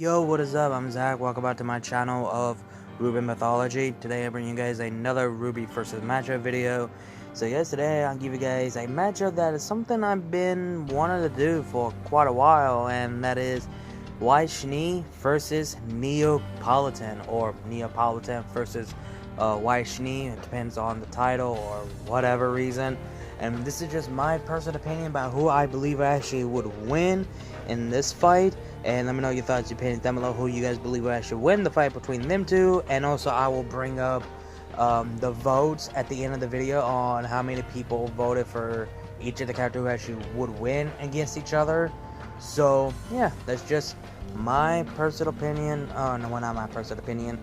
Yo, what is up? I'm Zach. Welcome back to my channel of RWBY Mythology. Today I bring you guys another RWBY versus matchup video. So yes, today I'll give you guys a matchup that is something I've been wanting to do for quite a while, and that is Weiss Schnee versus Neopolitan, or Neopolitan versus Weiss Schnee. It depends on the title or whatever reason. And this is just my personal opinion about who I believe actually would win in this fight. And let me know your thoughts, your opinions down below, who you guys believe will actually win the fight between them two. And also I will bring up the votes at the end of the video on how many people voted for each of the characters who actually would win against each other. So yeah, that's just my personal opinion. Oh no, not my personal opinion.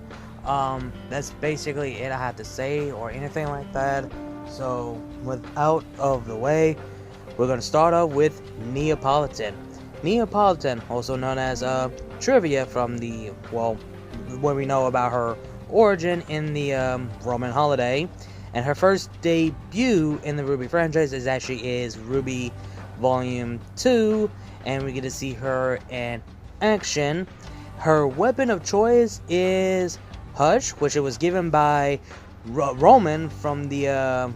That's basically it I have to say, or anything like that. So without of the way, we're gonna start off with Neopolitan. Neopolitan, also known as Trivia, from the, well, what we know about her origin in the Roman holiday, and her first debut in the RWBY franchise is RWBY Volume 2, and we get to see her in action. Her weapon of choice is Hush, which it was given by Roman from the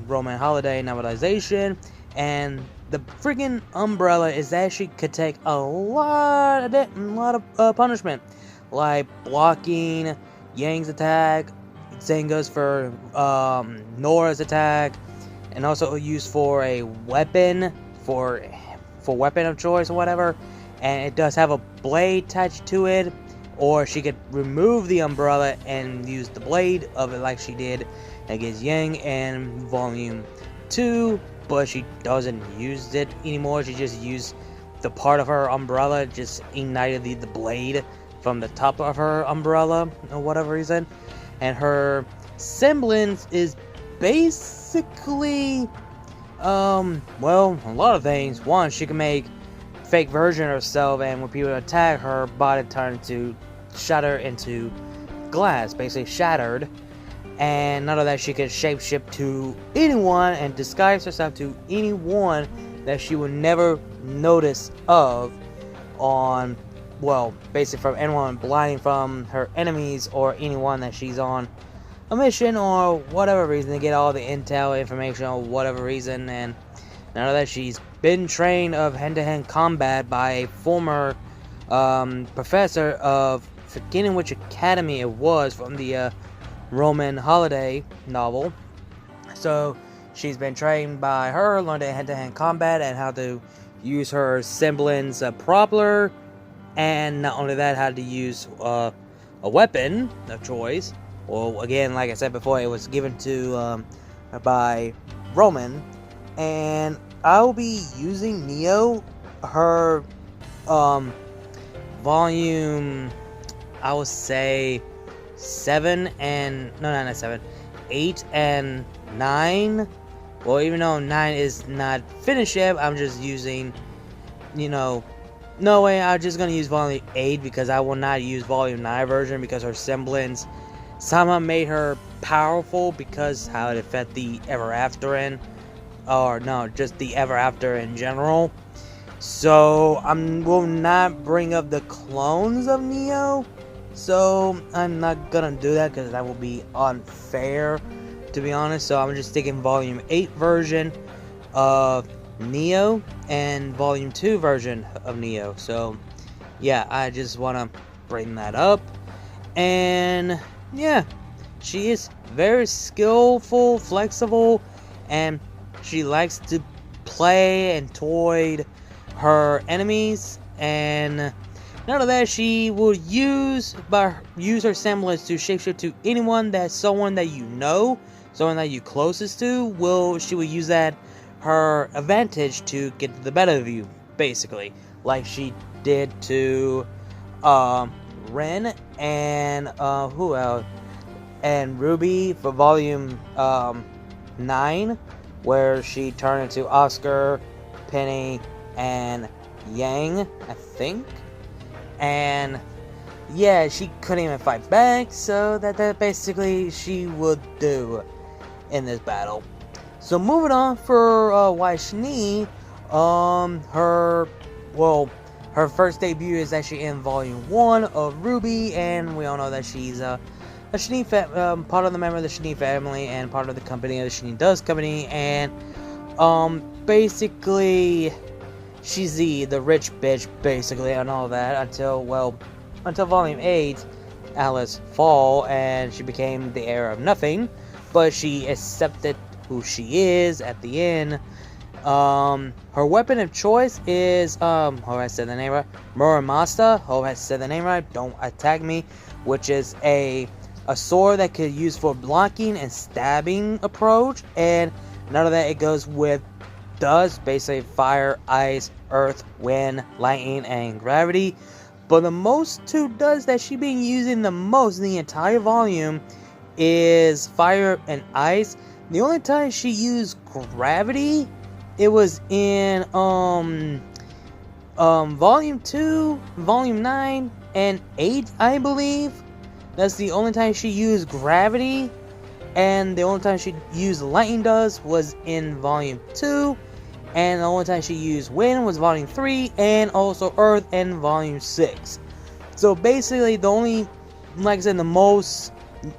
Roman holiday novelization, and the freaking umbrella is actually could take a lot of punishment, like blocking Yang's attack. Same goes for Nora's attack, and also used for a weapon for weapon of choice or whatever. And it does have a blade attached to it, or she could remove the umbrella and use the blade of it like she did against Yang in Volume 2. But she doesn't use it anymore. She just used the part of her umbrella, just ignited the blade from the top of her umbrella or whatever reason. And her semblance is basically well, a lot of things. One, she can make fake version of herself, and when people attack her, body turns to shatter into glass, basically shattered. And none of that, she can shapeshift to anyone and disguise herself to anyone that she would never notice of on, well, basically from anyone, blinding from her enemies or anyone that she's on a mission or whatever reason, to get all the intel information or whatever reason. And none of that, she's been trained of hand-to-hand combat by a former professor of, forgetting which academy it was, from the Roman holiday novel. So she's been trained by her, learned hand-to-hand combat and how to use her semblance proper, and not only that, how to use a weapon of choice. Well, again, like I said before, it was given to by Roman, and I'll be using Neo, her volume, I would say 7 and no, not 7, 8 and 9. Well, even though 9 is not finished yet, I'm just using, no way, I'm just gonna use volume 8, because I will not use volume 9 version, because her semblance somehow made her powerful, because how it affected the Ever After in, or no, just the Ever After in general. So I will not bring up the clones of Neo. So I'm not gonna do that, because that will be unfair, to be honest. So I'm just sticking volume 8 version of Neo and volume 2 version of Neo. So yeah, I just want to bring that up. And yeah, she is very skillful, flexible, and she likes to play and toy her enemies. And none of that, she will use her semblance to shapeshift to anyone, someone that you know, someone that you closest to. She will use that her advantage to get the better of you, basically, like she did to Ren and who else, and Ruby for volume 9, where she turned into Oscar, Penny, and Yang, I think. And yeah, she couldn't even fight back, so that basically she would do in this battle. So moving on for Weiss Schnee, her, well, Her first debut is actually in Volume 1 of RWBY, and we all know that she's a Schnee part of the member of the Schnee family and part of the company of the Schnee Does company, and basically she's the rich bitch basically and all that until Volume 8, Alice fall, and she became the heir of nothing, but she accepted who she is at the end. Her weapon of choice is, hope I said the name right, Muramasa, hope I said the name right, don't attack me, which is a sword that could use for blocking and stabbing approach, and none of that, it goes with dust, basically fire, ice, earth, wind, lightning, and gravity. But the most two duds that she been using the most in the entire volume is fire and ice. The only time she used gravity, it was in Volume 2, Volume 9, and 8, I believe. That's the only time she used gravity. And the only time she used lightning dust was in Volume 2. And the only time she used wind was Volume 3, and also earth in Volume 6. So basically, the only, like I said, the most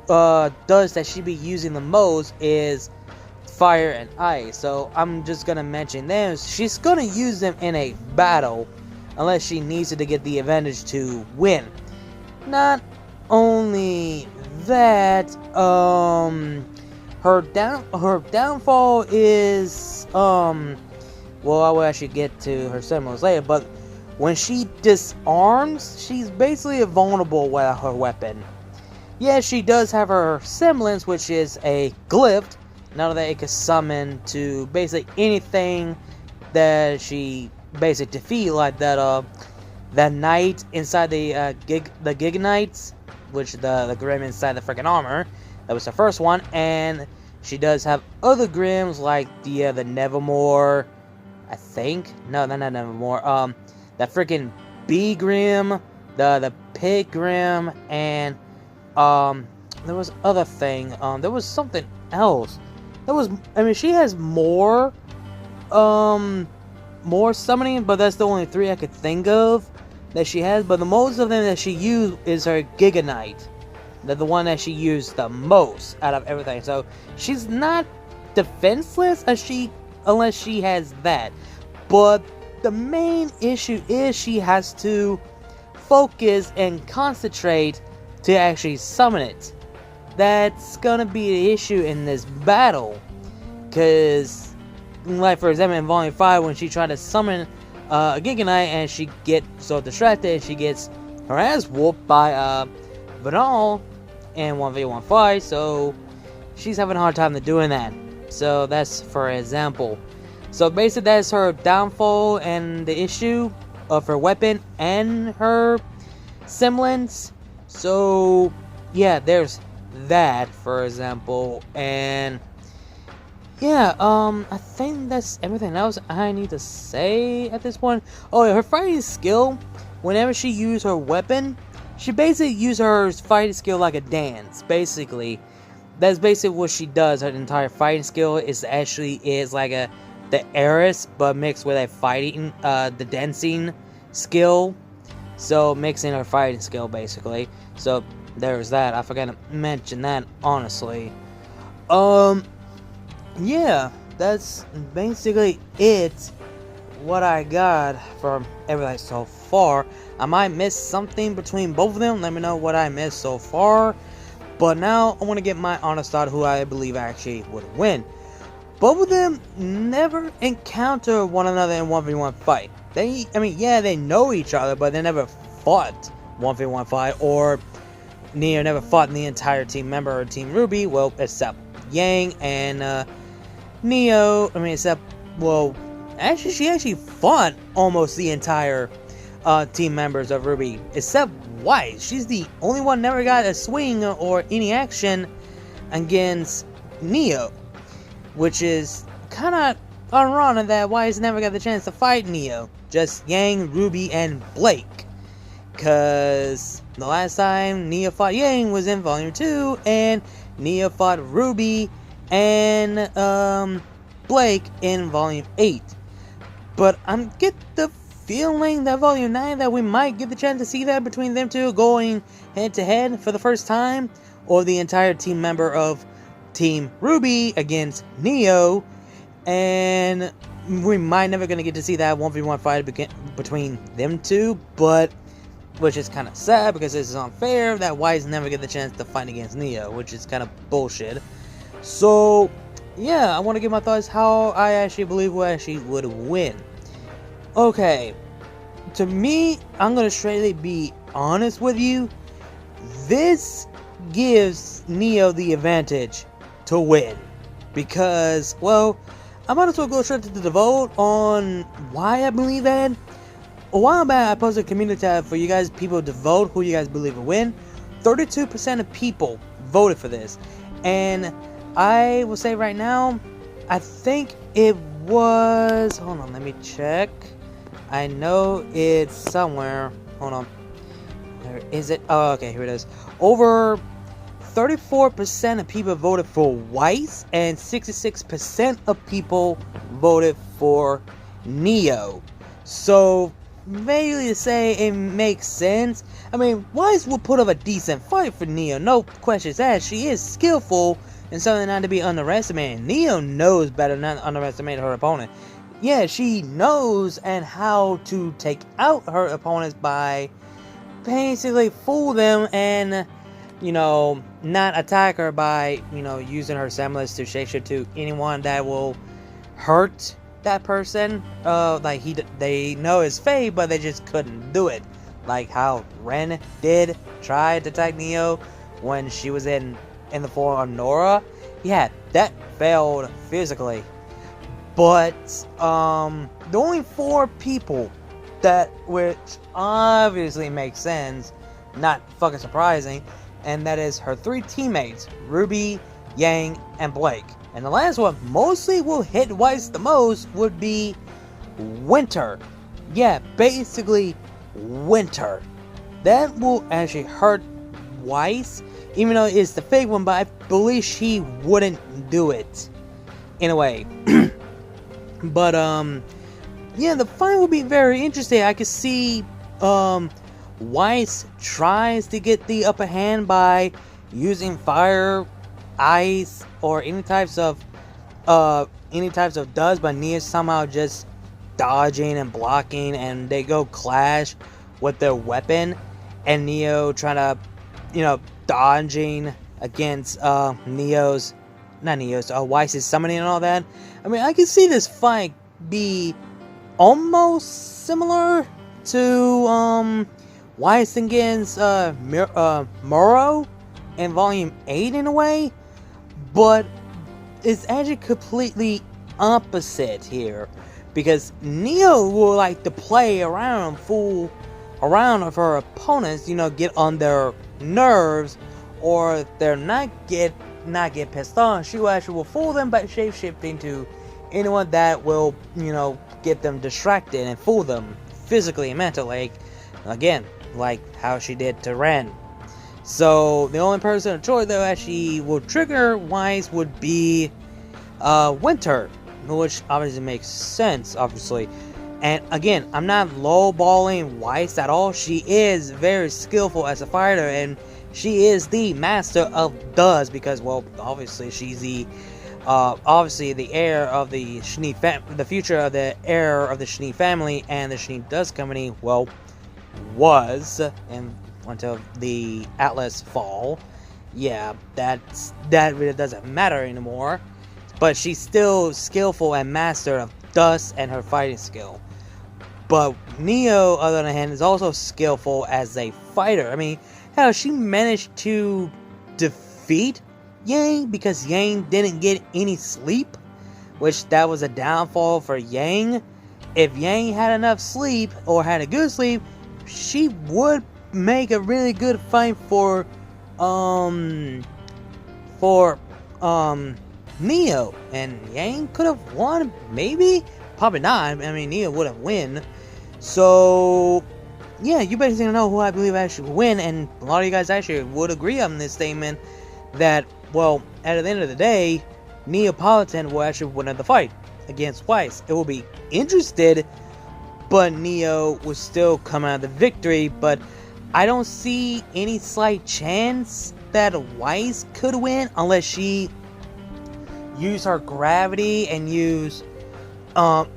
dust that she be using the most is fire and ice. So I'm just gonna mention them. She's gonna use them in a battle unless she needs it to get the advantage to win. Not only that, her downfall is well, I will actually get to her symbols later, but when she disarms, she's basically vulnerable with her weapon. Yes, she does have her semblance, which is a glyph. None of that it can summon to basically anything that she basically defeat, like that knight inside the Giganites, which the Grim inside the freaking armor. That was the first one, and she does have other Grims like the Nevermore, I think. No, not Nevermore. That freaking Bee Grim, the Pig Grim, and there was other thing. There was something else. She has more summoning, but that's the only three I could think of that she has. But the most of them that she used is her Giganite. They're the one that she used the most out of everything. So she's not defenseless unless she has that. But the main issue is she has to focus and concentrate to actually summon it. That's gonna be the issue in this battle, because, like for example, in Volume 5, when she tried to summon a Giganite and she gets so distracted, she gets her ass whooped by Vidal in 1v1 fight, so she's having a hard time doing that. So that's for example. So basically, that's her downfall and the issue of her weapon and her semblance. So yeah, there's that, for example. And yeah, I think that's everything else I need to say at this point. Oh yeah, her fighting skill, whenever she uses her weapon, she basically uses her fighting skill like a dance. Basically, that's basically what she does. Her entire fighting skill is like the heiress, but mixed with a fighting, the dancing skill. So mixing her fighting skill basically. So there's that. I forgot to mention that, honestly. Yeah, that's basically it. What I got from everything so far. I might miss something between both of them. Let me know what I missed so far. But now I want to get my honest thought who I believe actually would win. Both of them never encounter one another in 1v1 fight. They know each other, but they never fought 1v1 fight, or Neo never fought the entire team member of Team RWBY, well, except Yang and Neo. She actually fought almost the entire team members of RWBY, except Weiss. She's the only one never got a swing or any action against Neo, which is kind of ironic that Weiss never got the chance to fight Neo. Just Yang, RWBY, and Blake. Because the last time Neo fought Yang was in Volume 2, and Neo fought RWBY and Blake in Volume 8. But get the feeling that Volume 9 that we might get the chance to see that between them two going head to head for the first time, or the entire team member of Team RWBY against Neo, and we might never gonna get to see that 1v1 fight between them two, but which is kind of sad because this is unfair that Weiss never get the chance to fight against Neo, which is kind of bullshit. So yeah, I want to give my thoughts how I actually believe who actually would win. Okay, to me, I'm gonna straightly be honest with you. This gives Neo the advantage to win because, well, I might as well go straight to the vote on why I believe that. A while back, I posted a community tab for you guys, people to vote who you guys believe will win. 32% of people voted for this, and I will say right now, I think it was, hold on, let me check. I know it's somewhere. Hold on. Where is it? Oh, okay, here it is. Over 34% of people voted for Weiss, and 66% of people voted for Neo. So, mainly to say it makes sense. I mean, Weiss will put up a decent fight for Neo, no questions asked. She is skillful and something not to be underestimated. Neo knows better not to underestimate her opponent. Yeah, she knows and how to take out her opponents by basically fool them and, you know, not attack her by, you know, using her semblance to shapeshift to anyone that will hurt that person. Like they know it's fake, but they just couldn't do it. Like how Ren did try to attack Neo when she was in the form of Nora. Yeah, that failed physically. But the only 4 people that, which obviously makes sense, not fucking surprising, and that is her 3 teammates, RWBY, Yang, and Blake. And the last one mostly will hit Weiss the most would be Winter. Yeah, basically Winter. That will actually hurt Weiss, even though it's the fake one, but I believe she wouldn't do it in a way. But yeah, the fight will be very interesting. I could see Weiss tries to get the upper hand by using fire, ice, or any types of dust, but Neo somehow just dodging and blocking, and they go clash with their weapon, and Neo trying to, you know, dodging against Weiss's summoning and all that. I mean, I can see this fight be almost similar to Weiss against Moro in Volume 8 in a way, but it's actually completely opposite here, because Neo will like to play around, fool around with her opponents, you know, get on their nerves, or if they're not get pissed off, she will actually fool them by shape-shifting to anyone that will, you know, get them distracted and fool them physically and mentally, again, like how she did to Ren. So the only person of choice that actually will trigger Weiss would be Winter, which obviously makes sense, obviously. And again, I'm not lowballing Weiss at all. She is very skillful as a fighter, and she is the master of dust, because, well, obviously she's the heir of the Schnee the future of the heir of the Schnee family, and the Schnee Dust Company, well, was, and until the Atlas fall. Yeah, that really doesn't matter anymore. But she's still skillful and master of dust and her fighting skill. But Neo, on the other hand, is also skillful as a fighter. I mean, hell, she managed to defeat Yang because Yang didn't get any sleep, which that was a downfall for Yang. If Yang had enough sleep, or had a good sleep, she would make a really good fight for Neo, and Yang could have won, maybe, probably not. I mean, Neo would have won. So yeah, you basically know who I believe actually will win, and a lot of you guys actually would agree on this statement that, well, at the end of the day, Neopolitan will actually win the fight against Weiss. It will be interested but Neo was still coming out of the victory. But I don't see any slight chance that Weiss could win unless she use her gravity and use what's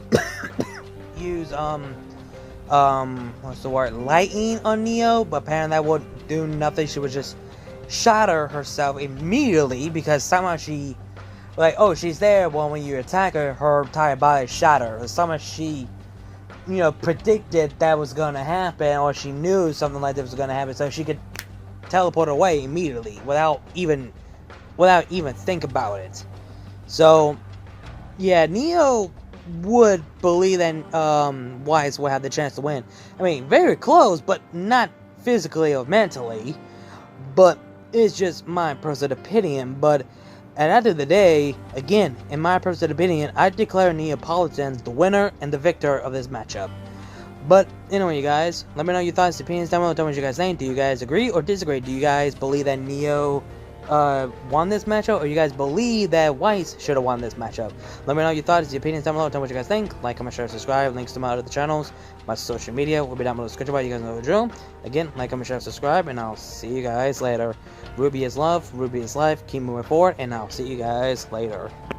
the word, lightning on Neo, but apparently that would do nothing. She would just shatter herself immediately, because somehow she, like, oh, she's there, well, when you attack her, her entire body shatter, or somehow she, you know, predicted that was gonna happen, or she knew something like this was gonna happen, so she could teleport away immediately without even think about it. So yeah, Neo would believe that Weiss would have the chance to win. I mean, very close, but not physically or mentally. But it's just my personal opinion. But at the end of the day, again, in my personal opinion, I declare Neopolitan the winner and the victor of this matchup. But anyway, you guys, let me know your thoughts, opinions down below. Tell me what you guys think. Do you guys agree or disagree? Do you guys believe that Neo won this matchup, or you guys believe that Weiss should have won this matchup? Let me know your thoughts, your opinions down below. Tell me what you guys think. Like, comment, share, subscribe. Links to my other channels, my social media will be down below in the description bar. You guys know the drill. Again, like, comment, share, subscribe, and I'll see you guys later. RWBY is love, RWBY is life. Keep moving forward, and I'll see you guys later.